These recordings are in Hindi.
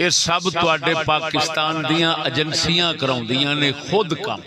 ये सब तुहाडे पाकिस्तान दियां एजेंसियां कराउंदियां ने खुद काम।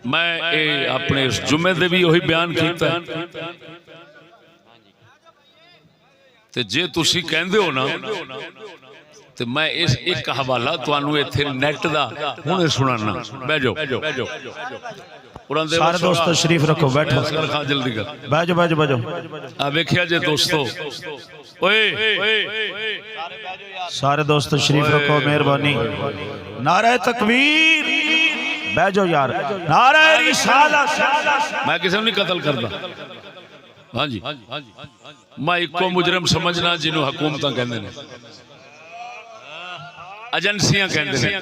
मैं ये अपने इस जुम्मे दे भी वही बयान किया ते जे तुसी कहंदे हो ना तो मैं इस एक हवाला तुहानू इत्थे नेट दा हुणे सुनाना। बैठ जाओ सारे दोस्त तशरीफ रखो, बैठो खां जल्दी कर, बैठो बैठो बैठो। आ वेखिया जे दोस्तों, ओए सारे दोस्त तशरीफ रखो, मेहरबानी। नारे तकबीर, बैठ जाओ यार। नारे रिसालत। मैं किसी नहीं कतल करता। हाँ जी, मैं इको मुजरम समझना जिन्हों हुकूमत कहते हैं, एजेंसियां कहते हैं,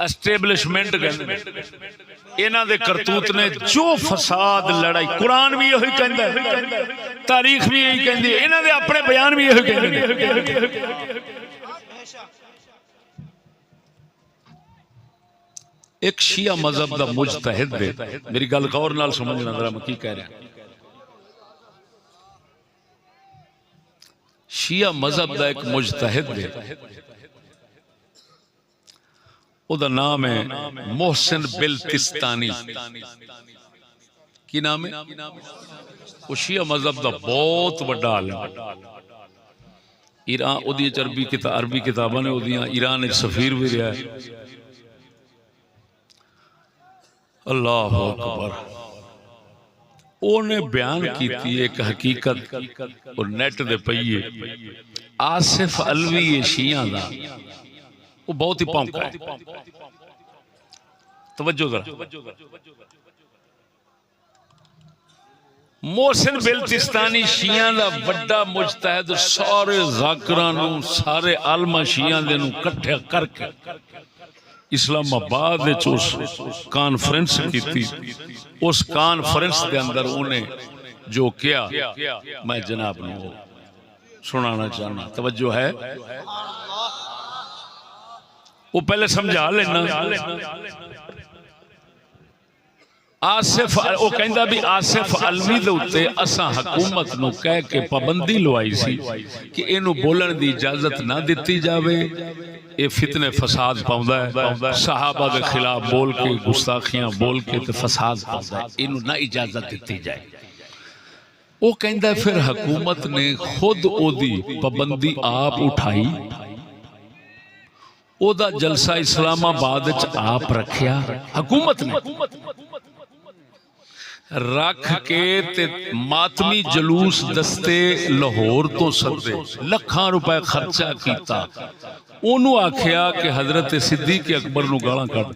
एस्टेबलिशमेंट कहते हैं। इन्हां दे करतूत ने जो फसाद लड़ाई, कुरान भी यही कहता है, तारीख भी यही कहती है, इन्हां दे अपने बयान भी यही कहते हैं। एक शिया मजहब का मुजतहिद है, मेरी गल गौर नाल समझना जरा मैं की कह रहा। शिया मजहब का एक मुजतहिद है, उदा नाम है मोहसिन बिल्तिस्तानी। की नाम है? वो शिया मजहब का बहुत बड़ा आलम। ईरान उदी अरबी किताबां ने उदियां, ईरान सफीर भी रहा है। अल्लाह अकबर। उन्हें बयान की एक हकीकत और नेट दे पईए। आसिफ अलवी शिया दा वो बहुत ही भौंका है। तवज्जो जरा। मोहसिन बिल्तिस्तानी शिया दा बड़ा मुजतहिद, सारे जाकिरां नूं, सारे आलमा शिया दे नूं इकट्ठे करके इस्लामाबाद उस कॉन्फ्रेंस की। उस कॉन्फ्रेंस के अंदर उन्हें जो किया मैं जनाब ने सुनाना चाहना। तवज्जो है, वो पहले समझा लेना। आसिफ वो कहंदा भी आसिफ अलवी दे उत्ते असां हुकूमत नूं कह के पाबंदी लवाई सी कि इनू बोलण दी इजाजत ना दिती जावे, ये फितने फसाद पाउंदा है, सहाबा के खिलाफ बोल के, गुस्ताखियां बोल के ते फसाद पाउंदा है, इनू ना इजाजत दिती जाए। वो कहंदा फिर हुकूमत ने खुद ओदी पाबंदी आप उठाई, ओदा जलसा इस्लामाबाद च आप रखिया। हुकूमत ने रख के ते मातमी जलूस दस्ते लाहौर तो सदे, लखां रुपए खर्चा किया। ओनू आख्या कि हजरत सिद्दीक अकबर नू गालां कढ।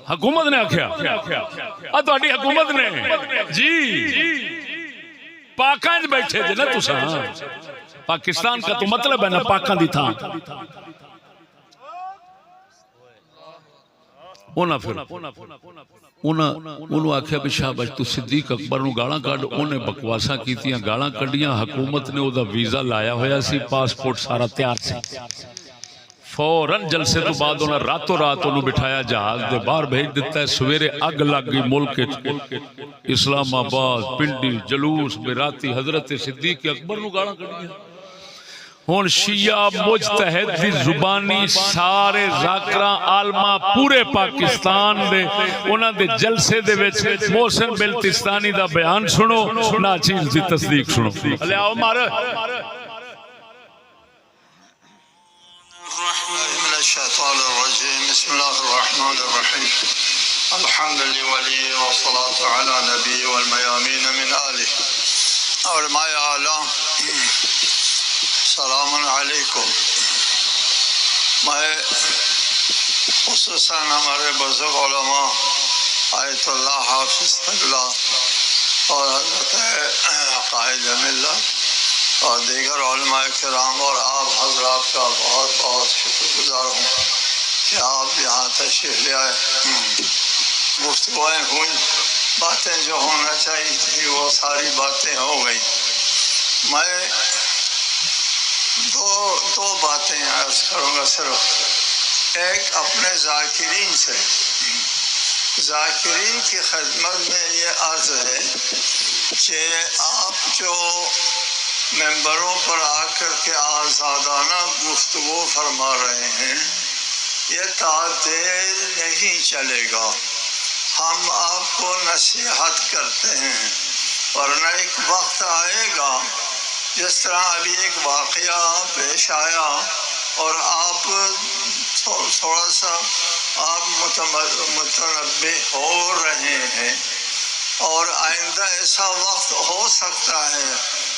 हुकूमत ने आख्या, आ तुहाडी हुकूमत ने जी पाकां च बैठे जे ना तुसां, पाकिस्तान का तो मतलब है ना पाकां दी थां। उन्हें फिर उन्होंने आख्या भी शाबाश तू सिद्दीक अकबर नू गालां कढ। उन्हें बकवासा कीतियां, गालां कढ़ियां। हुकूमत ने उहदा वीजा लाया होया सी, पासपोर्ट सारा तैयार सी। फौरन जलसे तो बाद उन्हें रातों रात उन्हें बिठाया, जहाज के बाहर भेज दिता है। सवेरे अग लग गई मुल्क इस्लामाबाद, पिंडी जलूस बेराती हजरत सिद्दीक अकबर नू गालां कढ़ियां। हुण शिया मुजतहिद दी जुबानी सारे जाकरा आलमा पूरे पाकिस्तान दे उन्हां दे जलसे दे विच मोहसिन बिल्तिस्तानी दा बयान सुनो, नाचीज दी तस्दीक सुनो। ले आओ मार। सलामुन अलैकुम। मैं खुसूसन हमारे बुजुर्ग उलमा आयतुल्लाह हाफिज तगला और हज़रत कायद मिल्लत और दीगर उलमा किराम और आप हजरात का बहुत बहुत शुक्रगुजार हूँ कि आप यहाँ तशरीफ़ ले आए। गुफ्तगूएँ हुई, बातें जो होना चाहिए थी वो सारी बातें हो गई। मैं दो बातें अर्ज करूँगा सिर्फ। एक अपने ज़ाकिरीन से, ज़ाकिरीन की खिदमत में ये अर्ज है कि आप जो मेंबरों पर आकर के आज़ादाना गुफ्तगू फरमा रहे हैं, ये तादेल नहीं चलेगा। हम आपको नसीहत करते हैं, वरना एक वक्त आएगा जिस तरह अभी एक वाक़या पेश आया और आप थोड़ा सा आप मुतनब्बे हो रहे हैं, और आइंदा ऐसा वक्त हो सकता है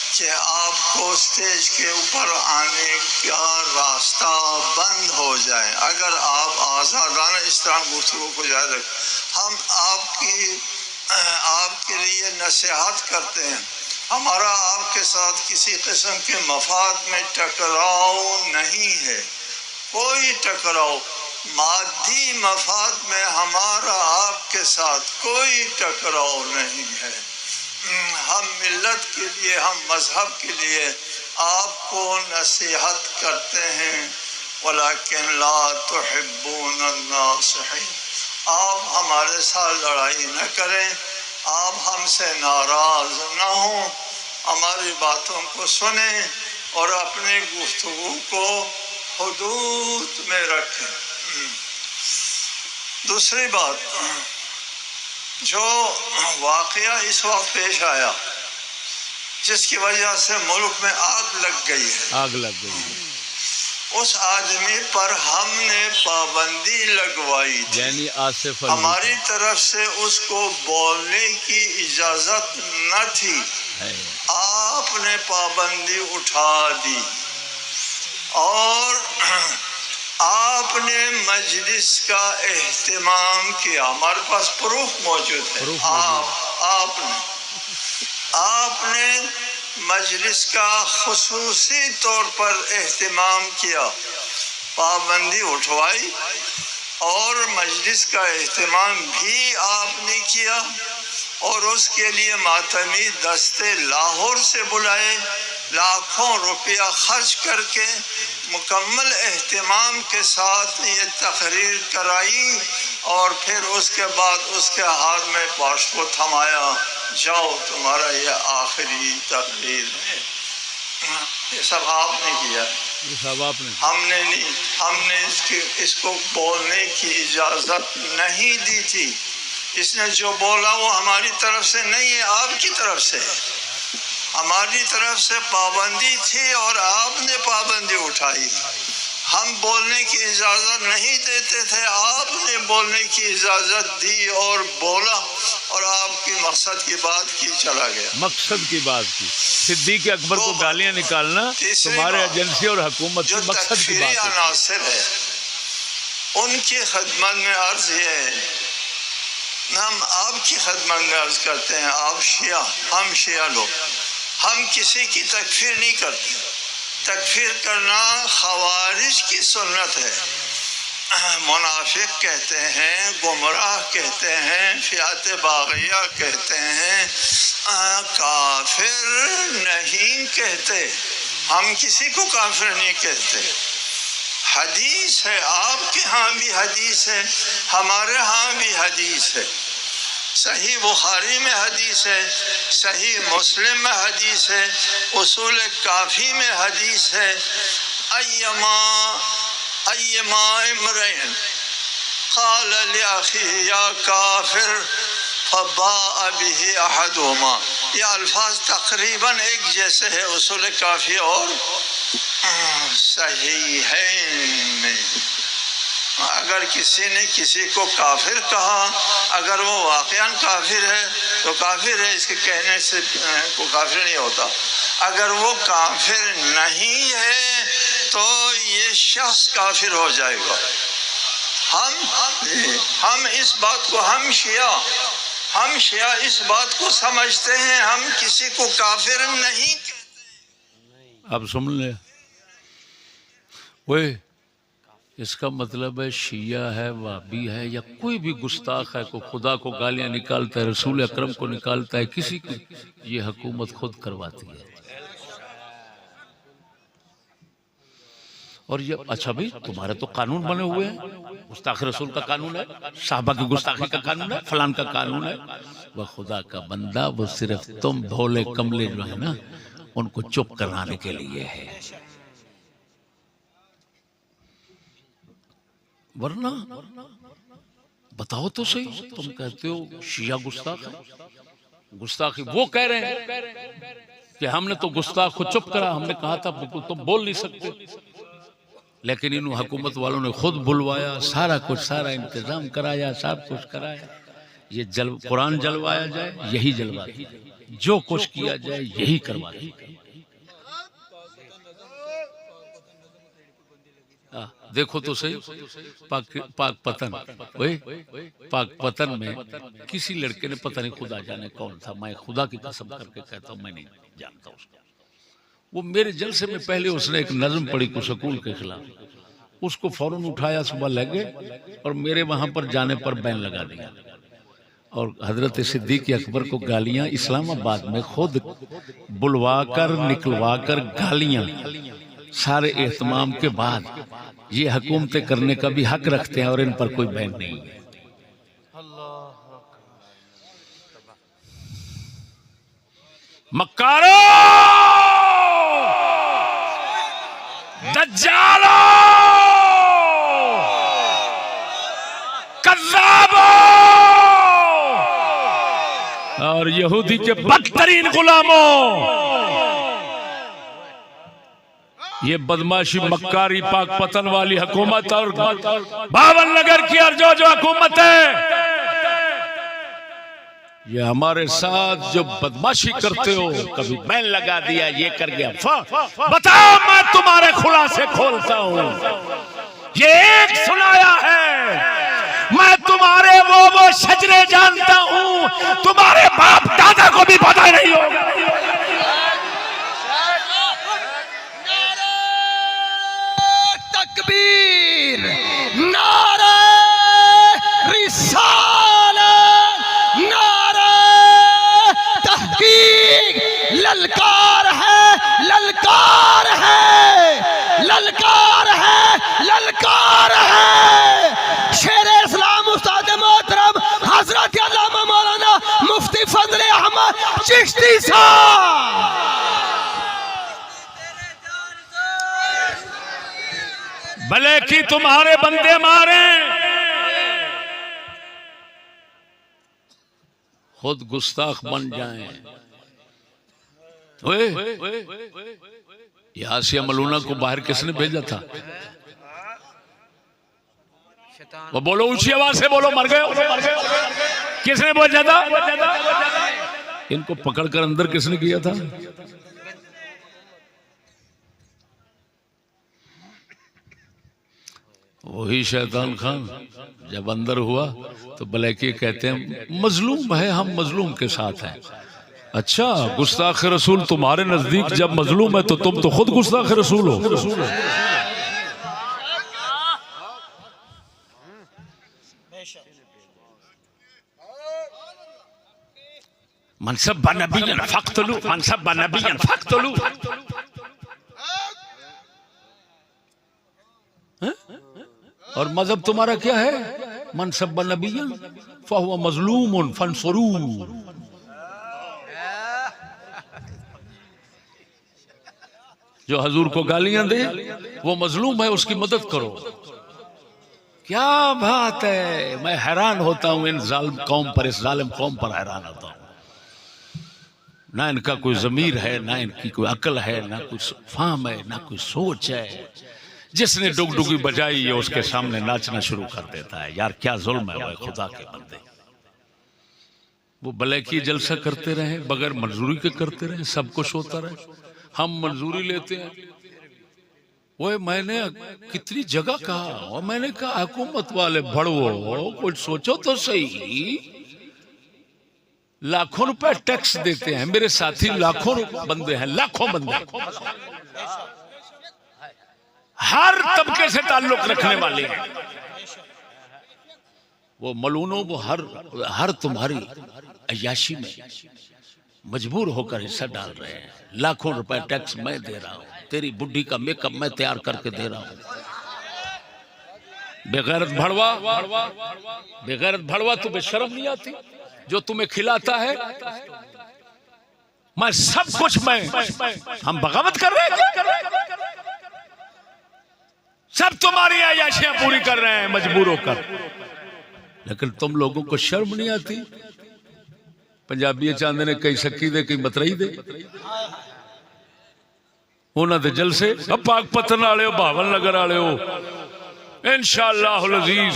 कि आपको स्टेज के ऊपर आने का रास्ता बंद हो जाए अगर आप आज़ादाना इस तरह गुफ्तगू को जारी रखें। हम आपके लिए नसीहत करते हैं। हमारा आपके साथ किसी किस्म के मफाद में टकराव नहीं है, कोई टकराव मादी मफाद में हमारा आपके साथ कोई टकराव नहीं है। हम मिल्लत के लिए, हम मजहब के लिए आपको नसीहत करते हैं। वलाकिन ला तुहिब्बून अन्नासिहीन, आप हमारे साथ लड़ाई न करें, आप हमसे नाराज न हों, हमारी बातों को सुने और अपनी गुफ्तगू को हुदूद में रखें। दूसरी बात, जो वाक़या इस वक्त पेश आया जिसकी वजह से मुल्क में आग लग गई है, उस आदमी पर हमने पाबंदी लगवाई थी, यानी आसिफ हमारी तरफ से उसको बोलने की इजाज़त न थी, आपने पाबंदी उठा दी और आपने मजलिस का एहतमाम किया। हमारे पास प्रूफ मौजूद है। आपने मजलिस का खुसूसी तौर पर एहतमाम किया, पाबंदी उठवाई और मजलिस का एहतमाम भी आपने किया और उसके लिए मातमी दस्ते लाहौर से बुलाए, लाखों रुपया खर्च करके मुकम्मल एहतमाम के साथ ये तकरीर कराई और फिर उसके बाद उसके हाथ में पासपोर्ट थमाया, जाओ तुम्हारा ये आखिरी तकरीर है। ये सब आपने किया, हमने नहीं। हमने इसको बोलने की इजाज़त नहीं दी थी। इसने जो बोला वो हमारी तरफ से नहीं है, आपकी तरफ से है। हमारी तरफ से पाबंदी थी और आपने पाबंदी उठाई। हम बोलने की इजाज़त नहीं देते थे, आपने बोलने की इजाज़त दी और बोला और आपकी मकसद की बात की, चला गया। मकसद की बात की, सिद्दीक़ अकबर को गालियां निकालना तुम्हारे एजेंसी और हुकूमत की मकसद की बात है। अनासिर है, उनकी खिदमत में अर्ज़ है, हम आपकी खिदमत में अर्ज़ करते हैं, आप शिया, हम शिया लोग, हम किसी की तकफीर नहीं करते। तकफीर करना खवारिज की सुन्नत है। मुनाफिक कहते हैं, गुमराह कहते हैं, फियात बागिया कहते हैं, काफिर नहीं कहते। हम किसी को काफिर नहीं कहते। हदीस है, आपके यहाँ भी हदीस है, हमारे यहाँ भी हदीस है। सही बुखारी में हदीस है, सही मुस्लिम में हदीस है, उसूल काफ़ी में हदीस है। अय्यमा इमरैन क़ाल लिअख़ीही या काफ़िर फ़बाअ बिही अहदुहुमा, ये अल्फाज तकरीबन एक जैसे है उसूल काफ़ी और सहीहैन में। अगर किसी ने किसी को काफिर कहा, अगर वो वाक़यान काफिर है तो काफिर है, इसके कहने से को काफिर नहीं होता। अगर वो काफिर नहीं है तो ये शख्स काफिर हो जाएगा। हम इस बात को, हम शिया इस बात को समझते हैं, हम किसी को काफिर नहीं कहते। अब सुन ले, वो इसका मतलब है शिया है, वाबी है या कोई भी गुस्ताख है, को खुदा को गालियां निकालता है, रसूल अकरम को निकालता है, किसी की ये हुकूमत खुद करवाती है। और ये अच्छा भाई तुम्हारे तो कानून बने हुए हैं, गुस्ताख रसूल का कानून है, साहबा की गुस्ताखी का कानून है, फलान का कानून है। वह खुदा का बंदा, वो सिर्फ तुम भोले कमले जो है ना उनको चुप कराने के लिए है, वरना बताओ तो सही। तुम कहते हो शिया गुस्ताख है, गुस्ताखी वो कह रहे हैं कि हमने तो गुस्ताख को चुप करा, हमने कहा था तुम बोल नहीं सकते, लेकिन इन हुकूमत वालों ने खुद बुलवाया, सारा कुछ, सारा इंतजाम कराया, सब कुछ कराया। ये कुरान जलवाया जाए यही जलवा, जो कुछ किया जाए यही करवा। देखो तो सही, पाक पतन में किसी लड़के ने, पता नहीं खुदा जाने कौन था, मैं खुदा की कसम करके कहता हूँ मैं नहीं जानता उसको, वो मेरे जलसे में पहले उसने एक नज्म पढ़ी कुसकूल के खिलाफ, उसको फौरन उठाया, सुबह लग गए और मेरे वहां पर जाने पर बैन लगा दिया। और हजरत सिद्दीक अकबर को गालियां इस्लामाबाद में खुद बुलवा कर निकलवा कर गालियां, सारे एहतमाम के बाद ये हुकूमतें करने का भी हक रखते हैं और इन पर कोई बैन नहीं है। मक्कारो, दज्जालो, कज़्ज़ाबो और यहूदी के बदतरीन गुलामों, ये बदमाशी मक्कारी पाक पतन वाली हुकूमत और बावन नगर की और जो हुकूमत है, ये हमारे साथ जो बदमाशी करते हो, कभी बैन लगा दिया, ये कर गया, बताओ मैं तुम्हारे खुलासे खोलता हूं। ये एक सुनाया है, मैं तुम्हारे वो शजरे जानता हूं, तुम्हारे बाप दादा को भी पता नहीं होगा। तकबीर, नारे रिसालत, नारे तहकीक, ललकार है, ललकार है, ललकार है, ललकार है। शेर इस्लाम उस्ताद मोहतरम हजरत अल्लामा मौलाना मुफ्ती फजल अहमद चिश्ती साहब, भले कि तुम्हारे बंदे मारे, खुद गुस्ताख बन जाएं। यहां से मलूना को बाहर किसने भेजा था? वो बोलो, ऊंची आवाज से बोलो, मर गए। किसने भेजा था? इनको पकड़कर अंदर किसने किया था? वही शैतान खान जब अंदर हुआ तो बलैकी कहते हैं मजलूम है, हम मजलूम के साथ हैं। अच्छा, गुस्ताख रसूल तुम्हारे नजदीक जब मजलूम है तो तुम तो खुद गुस्ताख रसूल हो। मनसब बनबियन फक्तलू, मनसब बनबियन फक्तलू। और मजहब तुम्हारा क्या है? मनसब नबियन फहुवा मजलूमुन फनसरू। जो हजूर को गालियां दे वो मजलूम है, उसकी मदद करो। क्या बात है, मैं हैरान होता हूं इन जालिम कौम पर, इस जालिम कौम पर हैरान होता हूं। ना इनका कोई जमीर है, ना इनकी कोई अकल है, ना कोई फाहम है, ना कोई सोच है। जिसने डुगडुगी बजाई है उसके सामने नाचना शुरू कर देता है। यार क्या जुल्म है, वो खुदा के बंदे। वो भले की जलसा करते रहे, बगैर मंजूरी के करते रहे, सब कुछ होता रहे, हम मंजूरी लेते हैं। वो मैंने कितनी जगह कहा, और मैंने कहा हुकूमत वाले भड़वो कुछ सोचो तो सही। लाखों रुपए टैक्स देते हैं, मेरे साथी लाखों बंदे हैं, लाखों बंदे, हर तबके से ताल्लुक रखने वाले हैं। वो मलूनों को हर तुम्हारी अय्याशी में मजबूर होकर हिस्सा डाल रहे हैं। लाखों रुपए टैक्स मैं दे रहा हूं, तेरी बुढ़ी का मेकअप मैं तैयार करके दे रहा हूं। बेगैरत भड़वा, बेगैरत भड़वा, तुम्हें शर्म नहीं आती? जो तुम्हें खिलाता है, मैं सब कुछ, मैं हम बगावत कर रहे हैं, सब तुम्हारी आयाशियां पूरी कर रहे हैं मजबूर होकर, लेकिन तुम लोगों को शर्म नहीं आती? पंजाबी चाहते ने कई सकी दे कई मतरई दे, उन्होंने दे जलसे पाकपतन वाले हो, भावल नगर वाले हो, इंशाअल्लाह अजीज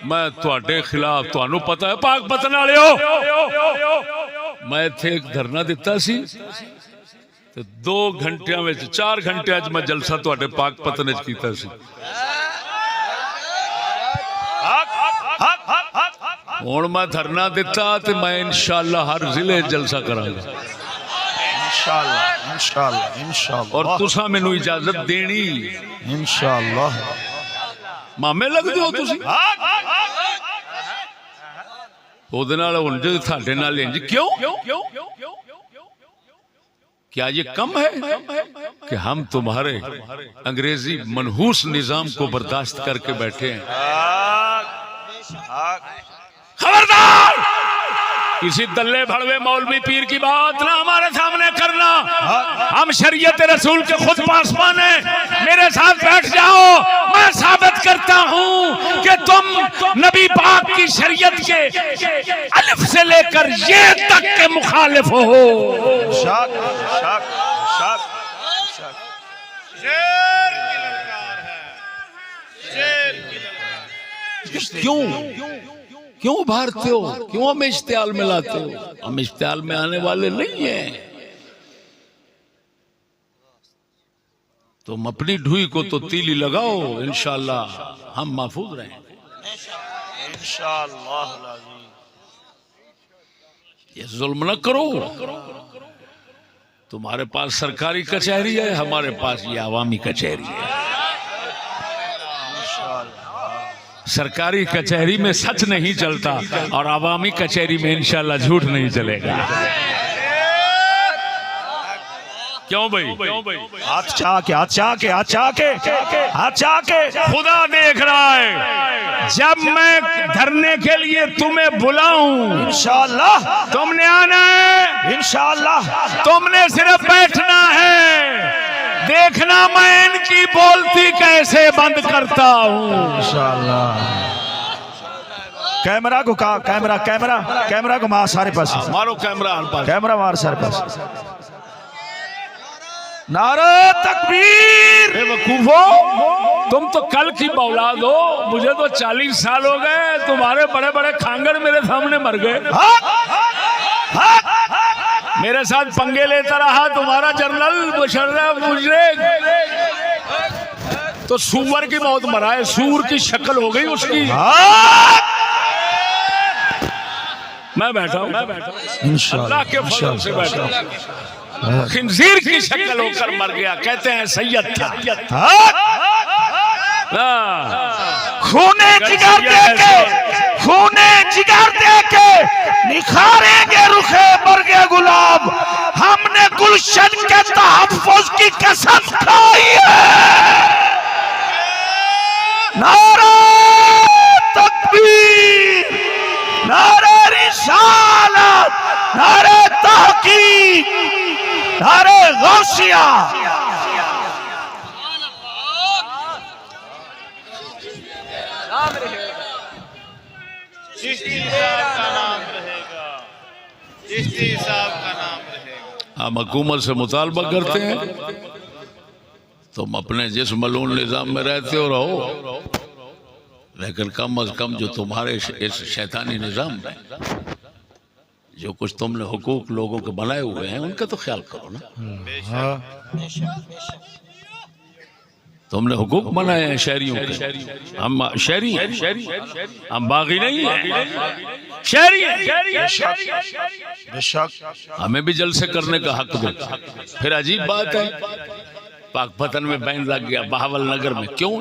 मैं तुहाडे खिलाफ, तुहानू पता है पाकपतन वाले हो, मैं इत्थे एक धरना दिता सी ते 2 घंटियां विच 4 घंटियां च मैं जलसा तुहाडे पाकपतन च कीता सी। हुण मैं धरना दिता ते मैं इंशाअल्लाह हर जिले जलसा करांगा इंशाअल्लाह इंशाअल्लाह इंशाअल्लाह। और तुसा मैनू इजाजत देनी इंशाअल्लाह। मामे लगदे हो तुसी ओदे नाल हुण जे थाडे नाल इंज क्यों? क्या ये कम है कि हम तुम्हारे अंग्रेजी मनहूस निजाम को बर्दाश्त करके बैठे हैं? खबरदार, किसी दल्ले भड़वे मौलवी पीर की बात ना हमारे सामने करना। हम शरीयत रसूल के खुद पासबान हैं, मेरे साथ बैठ जाओ, मैं साबित करता हूं कि तुम नबी पाक की शरीयत के अलिफ से लेकर ये तक के मुखालिफ हो। शाक शाक शाक शाक। शेर की ललकार है, शेर की ललकार। क्यों क्यों उभारते हो? क्यों हमें इश्तियाल में लाते हो? हम इश्तियाल में आने वाले नहीं हैं। तुम अपनी ढुई को तो तीली लगाओ, इंशाअल्लाह हम महफूज रहेंगे इंशाअल्लाह। ये जुल्म न करो। तुम्हारे पास सरकारी कचहरी है, हमारे पास ये आवामी कचहरी है। सरकारी कचहरी में सच नहीं चलता और आवामी कचहरी में इंशाअल्लाह झूठ नहीं चलेगा। क्यों भाई? हाथ चाह के हाथ चाह के हाथ चाह के हाथ चाह के। खुदा देख रहा है, जब मैं धरने के लिए तुम्हें बुलाऊं इंशाअल्लाह तुमने आना है, इंशाअल्लाह। तुमने सिर्फ बैठना है, देखना मैं इनकी बोलती कैसे बंद करता हूं। इंशाअल्लाह। कैमरा को कहा, कैमरा कैमरा कैमरा को मार सारे पास, मारो कैमरा हर पास, कैमरा मार सारे पास। नारे तकबीर। बेवकूफो, तुम तो कल की औलाद हो, मुझे तो 40 साल हो गए, तुम्हारे बड़े बड़े खांगड़ मेरे सामने मर गए। मेरे साथ पंगे लेता रहा तुम्हारा जनरल मुशर्रफ मुजरिम, तो सूअर की मौत मरा है, सूर की शक्ल हो गई उसकी। मैं बैठा हूं, अल्लाह के फजल से बैठा हूं। खिंजीर की शक्ल होकर मर गया, कहते हैं सैयद था। खूने जिगर देके, खूने जिगर देके निखारेंगे रुखे बरगे गुलाब। हमने गुलशन के तहफ्फुज़ की कसम खाई है। नारे तकबीर, नारे रिसालत, नारे तहकीक, नारे गौसिया। चिश्ती साहब का नाम रहेगा, चिश्ती साहब का नाम रहेगा। हम हुकूमत से मुतालबा करते हैं, तुम अपने जिस मलून निजाम में रहते हो रहो, लेकिन कम अज कम जो तुम्हारे इस शैतानी निजाम में जो कुछ तुमने हुकूक लोगों के बनाए हुए हैं उनका तो ख्याल करो ना। तुमने हुकूक बनाए हैं शहरियों के, हम शहरी हैं, हम बागी नहीं हैं, शहरी हैं। बेशक हमें भी जलसे करने का हक दो। फिर अजीब बात है, पाकपतन में बैन लग गया, बहावल नगर में क्यों?